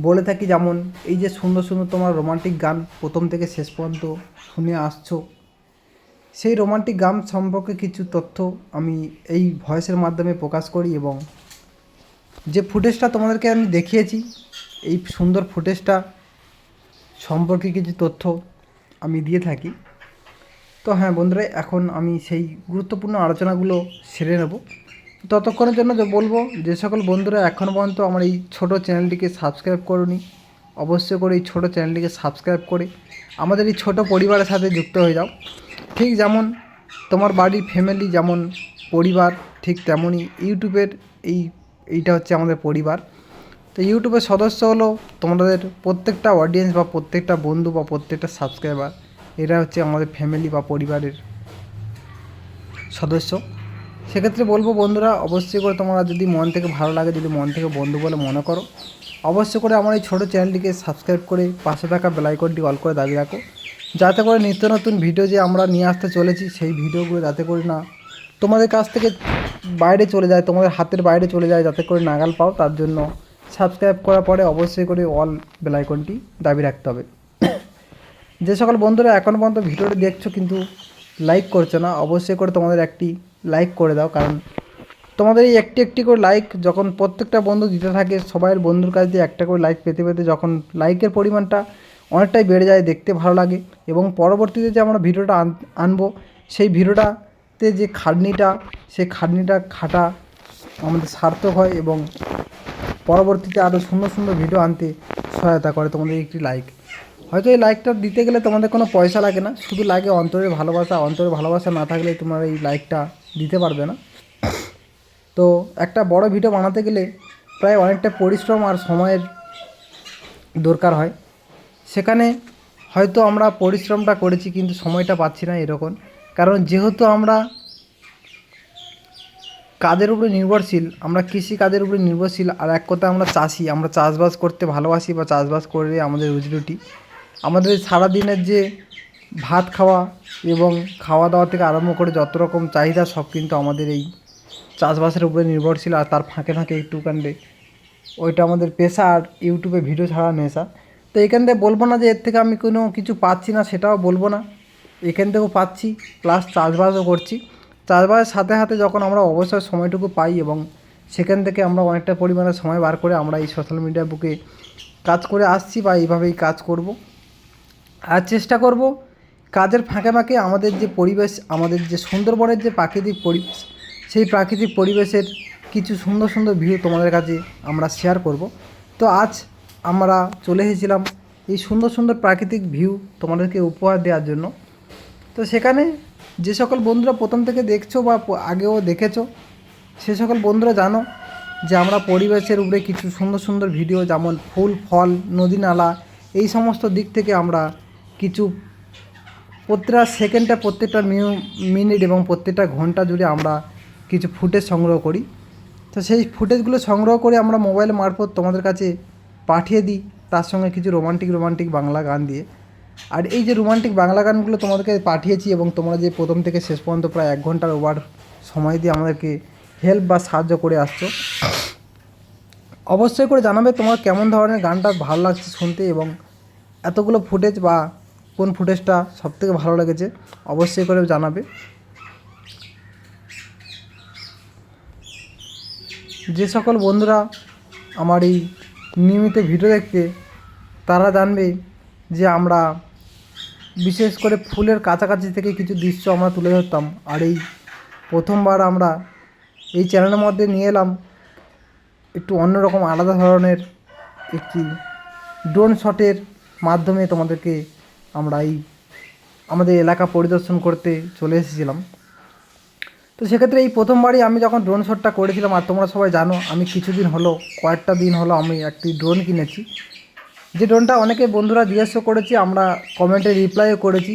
বলে থাকি, যেমন এই যে সুন্দর তোমার রোমান্টিক গান প্রথম থেকে শেষ পর্যন্ত শুনে আসছো, সেই রোমান্টিক গান সম্পর্কে কিছু তথ্য আমি এই ভয়েসের মাধ্যমে প্রকাশ করি এবং যে ফুটেজটা তোমাদেরকে আমি দেখিয়েছি, এই সুন্দর ফুটেজটা সম্পর্কে কিছু তথ্য আমি দিয়ে থাকি। তো হ্যাঁ বন্ধুরা, এখন আমি সেই গুরুত্বপূর্ণ আলোচনাগুলো সেরে নেব। ততক্ষণের জন্য বলবো, যে সকল বন্ধুরা এখনও পর্যন্ত আমার এই ছোটো চ্যানেলটিকে সাবস্ক্রাইব করোনি, অবশ্যই করে এই ছোটো চ্যানেলটিকে সাবস্ক্রাইব করে আমাদের এই ছোটো পরিবারের সাথে যুক্ত হয়ে যাও। ঠিক যেমন তোমার বাড়ির ফ্যামিলি যেমন পরিবার, ঠিক তেমনই ইউটিউবের এইটা হচ্ছে আমাদের পরিবার। তো ইউটিউবের সদস্য হলো তোমাদের প্রত্যেকটা অডিয়েন্স বা প্রত্যেকটা বন্ধু বা প্রত্যেকটা সাবস্ক্রাইবার, এরা হচ্ছে আমাদের ফ্যামিলি বা পরিবারের সদস্য। সেক্ষেত্রে বলবো বন্ধুরা, অবশ্যই করে তোমরা যদি মন থেকে ভালো লাগে, যদি মন থেকে বন্ধু বলে মনে করো, অবশ্যই করে আমার এই ছোটো চ্যানেলটিকে সাবস্ক্রাইব করে পাশে থাকা বেল আইকনটি অল করে দাবিয়ে রাখো, যাতে করে নিত্য নতুন ভিডিও যে আমরা নিয়ে আসতে চলেছি সেই ভিডিওগুলো যাতে করে না তোমাদের কাছ থেকে বাইরে চলে যায়, তোমাদের হাতের বাইরে চলে যায়, যাতে করে নাগাল পাও। তার জন্য সাবস্ক্রাইব করার পরে অবশ্যই করে অল বেল আইকনটি দাবিয়ে রাখতে হবে। যে সকল বন্ধুরা এখনও পর্যন্ত ভিডিওটি দেখছো কিন্তু লাইক করছো না, অবশ্যই করে তোমাদের একটি লাইক করে দাও, কারণ তোমাদের এই একটি করে লাইক যখন প্রত্যেকটা বন্ধু দিতে থাকে, সবাই বন্ধুর কাছ দিয়ে একটা করে লাইক পেতে যখন লাইকের পরিমাণটা অনেকটাই বেড়ে যায়, দেখতে ভালো লাগে এবং পরবর্তীতে যে আমরা ভিডিওটা আনবো, সেই ভিডিওটাতে যে খাটনিটা, সেই খাটনিটা খাটা আমাদের সার্থক হয় এবং পরবর্তীতে আরও সুন্দর ভিডিও আনতে সহায়তা করে তোমাদের একটি লাইক। হয়তো এই লাইকটা দিতে গেলে তোমাদের কোনো পয়সা লাগে না, শুধু লাগে অন্তরের ভালোবাসা না থাকলে তোমরা এই লাইকটা দিতে পারবে না। তো একটা বড় ভিডিও বানাতে গেলে প্রায় অনেকটা পরিশ্রম আর সময়ের দরকার হয়, সেখানে হয়তো আমরা পরিশ্রমটা করেছি কিন্তু সময়টা পাচ্ছি না এরকম, কারণ যেহেতু আমরা কাজের উপরে নির্ভরশীল, আমরা কৃষি কাজের উপরে নির্ভরশীল, আর এক কথা আমরা চাষি, আমরা চাষবাস করতে ভালোবাসি বা চাষবাস করে আমাদের রুজি, আমাদের সারাদিনের যে ভাত খাওয়া এবং খাওয়া দাওয়া থেকে আরম্ভ করে যত রকম চাহিদা সব কিন্তু আমাদের এই চাষবাসের উপরে নির্ভরশীল। আর তার ফাঁকে একটু কাণ্ডে ওইটা আমাদের পেশা, আর ইউটিউবে ভিডিও ছাড়া নেশা। তো এখান থেকে বলবো না যে এর থেকে আমি কোনো কিছু পাচ্ছি না, সেটাও বলবো না, এখান থেকেও পাচ্ছি, প্লাস চাষবাসও করছি। চাষবাসের সাথে যখন আমরা অবসর সময়টুকু পাই এবং সেখান থেকে আমরা অনেকটা পরিমাণে সময় বার করে আমরা এই সোশ্যাল মিডিয়ার বুকে কাজ করে আসছি বা এইভাবেই কাজ করব। আর চেষ্টা করব কাজের ফাঁকে আমাদের যে পরিবেশ, আমাদের যে সুন্দরবনের যে প্রাকৃতিক পরিবেশ, সেই প্রাকৃতিক পরিবেশের কিছু সুন্দর ভিডিও তোমাদের কাছে আমরা শেয়ার করব। তো আজ আমরা চলে এসেছিলাম এই সুন্দর প্রাকৃতিক ভিউ তোমাদেরকে উপহার দেওয়ার জন্য। তো সেখানে যে সকল বন্ধুরা প্রথম থেকে দেখছো বা আগেও দেখেছো, সে সকল বন্ধুরা জানো যে আমরা পরিবেশের উপরে কিছু সুন্দর ভিডিও, যেমন ফুল ফল নদী নালা, এই সমস্ত দিক থেকে আমরা কিছু প্রত্যেকটা সেকেন্ডটা, প্রত্যেকটা মিনিট এবং প্রত্যেকটা ঘন্টা জুড়ে আমরা কিছু ফুটেজ সংগ্রহ করি। তো সেই ফুটেজগুলো সংগ্রহ করে আমরা মোবাইল মারফত তোমাদের কাছে পাঠিয়ে দিই, তার সঙ্গে কিছু রোমান্টিক বাংলা গান দিয়ে। আর এই যে রোমান্টিক বাংলা গানগুলো তোমাদেরকে পাঠিয়েছি এবং তোমরা যে প্রথম থেকে শেষ পর্যন্ত প্রায় 1 ঘন্টার ওভার সময় দিয়ে আমাদেরকে হেল্প বা সাহায্য করে আসছো, অবশ্যই করে জানাবে তোমার কেমন ধরনের গানটা ভালো লাগছে শুনতে এবং এতগুলো ফুটেজ বা কোন ফুটেজটা সবথেকে ভালো লেগেছে অবশ্যই করে জানাবে। যে সকল বন্ধুরা আমার এই নিয়মিত ভিডিও দেখতে, তারা জানবে যে আমরা বিশেষ করে ফুলের কাছাকাছি থেকে কিছু দৃশ্য আমরা তুলে ধরতাম। আর এই প্রথমবার আমরা এই চ্যানেলের মধ্যে নিয়ে এলাম একটু অন্যরকম আলাদা ধরনের একটি ড্রোন শটের মাধ্যমে তোমাদেরকে আমরা এই আমাদের এলাকা পরিদর্শন করতে চলে এসেছিলাম। তো সেক্ষেত্রে এই প্রথমবারই আমি যখন ড্রোন শটটা করেছিলাম, আর তোমরা সবাই জানো আমি কিছুদিন হলো, কয়েকটা দিন হলো আমি একটি ড্রোন কিনেছি, যে ড্রোনটা অনেকে বন্ধুরা জিজ্ঞাসা করেছি, আমরা কমেন্টে রিপ্লাইও করেছি।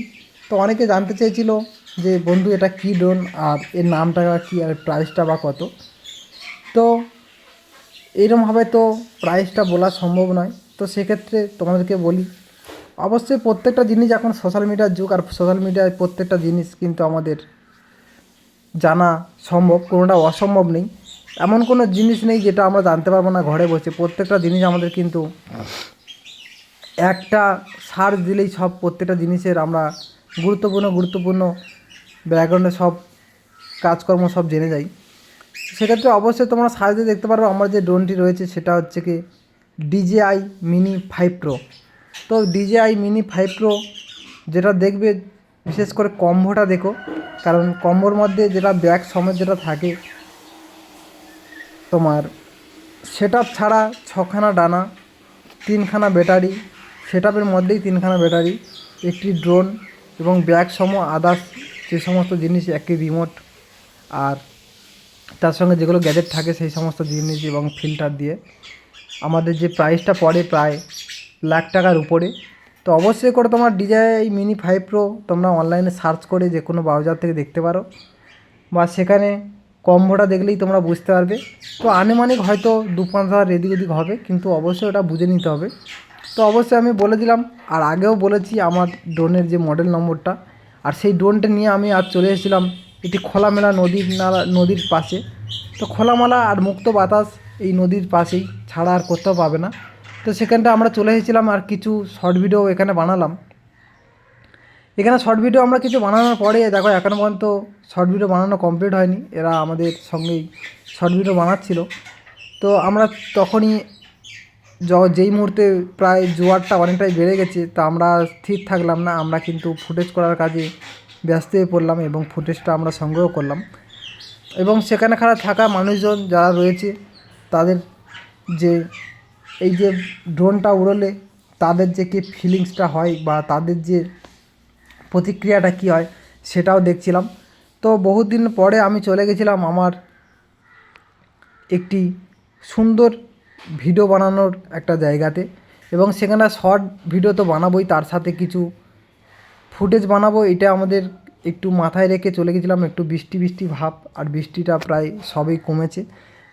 তো অনেকে জানতে চেয়েছিল যে বন্ধু এটা কী ড্রোন আর এর নামটা কী আর প্রাইসটা বা কত। তো এইরকমভাবে তো প্রাইসটা বলা সম্ভব নয়। তো সেক্ষেত্রে তোমাদেরকে বলি, অবশ্যই প্রত্যেকটা জিনিস এখন সোশ্যাল মিডিয়ার যুগ, আর সোশ্যাল মিডিয়ায় প্রত্যেকটা জিনিস কিন্তু আমাদের জানা সম্ভব, কোনোটা অসম্ভব নেই। এমন কোনো জিনিস নেই যেটা আমরা জানতে পারবো না ঘরে বসে। প্রত্যেকটা জিনিস আমাদের কিন্তু একটা সার্চ দিলেই সব প্রত্যেকটা জিনিসের আমরা গুরুত্বপূর্ণ ব্যাকগ্রাউন্ডে সব কাজকর্ম সব জেনে যাই। সেক্ষেত্রে অবশ্যই তোমরা সার্চ দিয়ে দেখতে পারবে আমার যে ড্রোনটি রয়েছে সেটা হচ্ছে কি DJI Mini 5 Pro। তো DJI Mini 5 Pro যেটা দেখবে, বিশেষ করে কম্বোটা দেখো, কারণ কম্বোর মধ্যে যেটা ব্যাগ সমেত যেটা থাকে তোমার সেটআপ ছাড়া 6খানা ডানা, 3খানা ব্যাটারি, সেটআপের মধ্যেই 3খানা ব্যাটারি, একটি ড্রোন এবং ব্যাগ সম আদার্স যে সমস্ত জিনিস, একটি রিমোট, আর তার সঙ্গে যেগুলো গ্যাজেট থাকে সেই সমস্ত জিনিস এবং ফিল্টার দিয়ে আমাদের যে প্রাইসটা পড়ে প্রায় লাখ টাকার উপরে। তো অবশ্যই করে তোমার DJI Mini 5 Pro তোমরা অনলাইনে সার্চ করে যে কোনো ব্রাউজার থেকে দেখতে পারো, বা সেখানে কম্বোটা দেখলেই তোমরা বুঝতে পারবে। তো আনুমানিক হয়তো 2-5 হাজার এদিক ওদিক হবে, কিন্তু অবশ্যই ওটা বুঝে নিতে হবে। তো অবশ্যই আমি বলে দিলাম, আর আগেও বলেছি আমার ড্রোনের যে মডেল নম্বরটা। আর সেই ড্রোনটা নিয়ে আমি আজ চলে এসেছিলাম একটি খোলামেলা নদীর পাশে। তো খোলামেলা আর মুক্ত বাতাস এই নদীর পাশেই, ছাড়া আর কোথাও পাবে না। তো সেখানটা আমরা চলে এসেছিলাম আর কিছু শর্ট ভিডিও এখানে বানালাম। এখানে শর্ট ভিডিও আমরা কিছু বানানোর পরে দেখো এখনও পর্যন্ত শর্ট ভিডিও বানানো কমপ্লিট হয়নি, এরা আমাদের সঙ্গেই শর্ট ভিডিও বানাচ্ছিল। তো আমরা তখনই যেই মুহূর্তে প্রায় জোয়ারটা অনেকটাই বেড়ে গেছে, তা আমরা স্থির থাকলাম না, আমরা কিন্তু ফুটেজ করার কাজে ব্যস্ত হয়ে পড়লাম এবং ফুটেজটা আমরা সংগ্রহ করলাম। এবং সেখানে থাকা মানুষজন যারা রয়েছে তাদের যে এই যে ড্রোনটা উড়লে তাদের যে কি ফিলিংসটা হয় বা তাদের যে প্রতিক্রিয়াটা কী হয় সেটাও দেখছিলাম। তো বহুদিন পরে আমি চলে গেছিলাম আমার একটি সুন্দর ভিডিও বানানোর একটা জায়গাতে, এবং সেখানে শর্ট ভিডিও তো বানাবোই, তার সাথে কিছু ফুটেজ বানাবো। এটা আমাদের একটু মাথায় রেখে চলে গেছিলাম। একটু বৃষ্টি ভাব, আর বৃষ্টিটা প্রায় সবই কমেছে।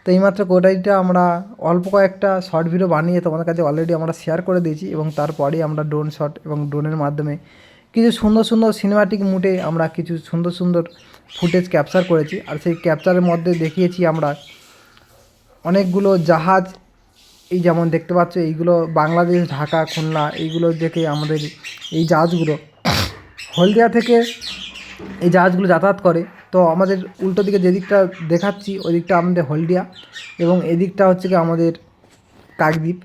তো এইমাত্র কোটাইটা আমরা অল্প কয়েকটা শর্ট ভিডিও বানিয়ে তোমাদের কাছে অলরেডি আমরা শেয়ার করে দিয়েছি, এবং তারপরেই আমরা ড্রোন শট এবং ড্রোনের মাধ্যমে কিছু সুন্দর সিনেমাটিক মুডে আমরা কিছু সুন্দর ফুটেজ ক্যাপচার করেছি। আর সেই ক্যাপচারের মধ্যে দেখিয়েছি আমরা অনেকগুলো জাহাজ, এই যেমন দেখতে পাচ্ছ এইগুলো বাংলাদেশ, ঢাকা, খুলনা, এইগুলো দেখে আমাদের এই জাহাজগুলো হলদিয়া থেকে এই জাহাজগুলো যাতায়াত করে। তো আমাদের উল্টো দিকে যে দিকটা দেখাচ্ছি ওই দিকটা আমাদের হলদিয়া, এবং এদিকটা হচ্ছে কি আমাদের কাকদ্বীপ।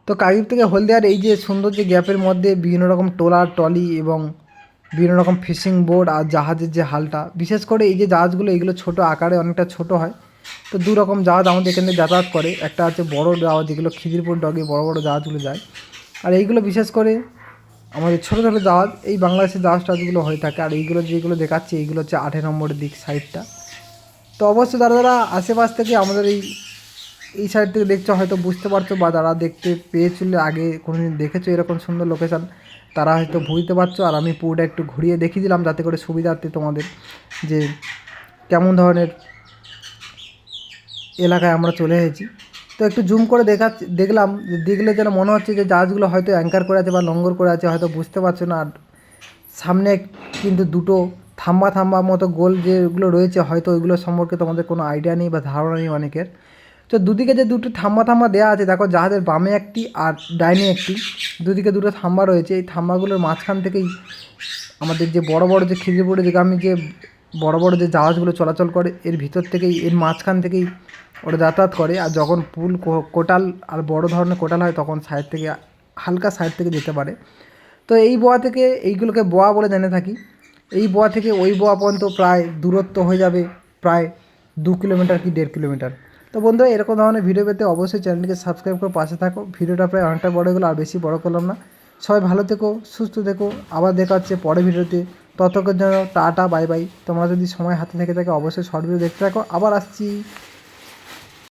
তো কাকদ্বীপ থেকে হলদিয়ার এই যে সুন্দর যে গ্যাপের মধ্যে বিভিন্ন রকম ট্রলি এবং বিভিন্ন রকম ফিশিং বোট আর জাহাজের যে হালটা, বিশেষ করে এই যে জাহাজগুলো এগুলো ছোট আকারে, অনেকটা ছোট হয়। তো দু রকম জাহাজ আমাদের এখানে যাতায়াত করে, একটা হচ্ছে বড় জাহাজ যেগুলো খিদিরপুর ডগে বড় জাহাজগুলো যায়, আর এইগুলো বিশেষ করে আমাদের ছোটো জাহাজ, এই বাংলাদেশের জাহাজগুলো হয়ে থাকে। আর এইগুলো যেগুলো দেখাচ্ছি এইগুলো হচ্ছে 8 নম্বরের দিক সাইডটা। তো অবশ্যই যারা আশেপাশ থেকে আমাদের এই এই সাইড থেকে দেখছো হয়তো বুঝতে পারছো, বা যারা দেখতে পেয়েছিলে আগে কোনোদিন দেখেছো এরকম সুন্দর লোকেশান, তারা হয়তো বুঝতে পারছো। আর আমি পুরোটা একটু ঘুরিয়ে দেখিয়ে দিলাম যাতে করে সুবিধার্থে তোমাদের যে কেমন ধরনের এলাকায় আমরা চলে এসেছি। তো একটু জুম করে দেখলাম, দেখলে যেন মনে হচ্ছে যে জাহাজগুলো হয়তো অ্যাঙ্কার করে আছে বা লঙ্গর করে আছে, হয়তো বুঝতে পারছো না। আর সামনে কিন্তু দুটো থাম্বা মতো গোল যেগুলো রয়েছে, হয়তো ওইগুলো সম্পর্কে তোমাদের কোনো আইডিয়া নেই বা ধারণা নেই অনেকের। তো দুদিকে যে দুটো থাম্বা দেওয়া আছে, দেখো জাহাজের বামে একটি আর ডাইনে একটি, দুদিকে দুটো থাম্বা রয়েছে। এই থাম্বাগুলোর মাঝখান থেকেই আমাদের যে বড় বড় যে খিদিরপুরে যেগামী যে বড় বড় যে জাহাজগুলো চলাচল করে, এর ভিতর থেকেই, এর মাঝখান থেকেই ওরা যাতায়াত করে। আর যখন পুল কোটাল আর বড় ধরনের কোটাল হয়, তখন সাইড থেকে হালকা সাইড থেকে যেতে পারে। তো এই বোয়া থেকে, এইগুলোকে বোয়া বলে জেনে থাকি, এই বোয়া থেকে ওই বোয়া পর্যন্ত প্রায় দূরত্ব হয়ে যাবে প্রায় 2 কিলোমিটার কি 1.5 কিলোমিটার। তো বন্ধুরা, এরকম ধরনের ভিডিও পেতে অবশ্যই চ্যানেলটিকে সাবস্ক্রাইব করে পাশে থাকো। ভিডিওটা প্রায় অনেকটা বড় হয়ে গেলো, আর বেশি বড় করলাম না। সবাই ভালো থেকো, সুস্থ থেকো, আবার দেখা হচ্ছে পরের ভিডিওতে। ততক্ষণের জন্য টাটা, বাই বাই। তোমরা যদি সময় হাতে থেকে থাকে অবশ্যই শর্ট ভিডিও দেখতে থাকো, আবার আসছি।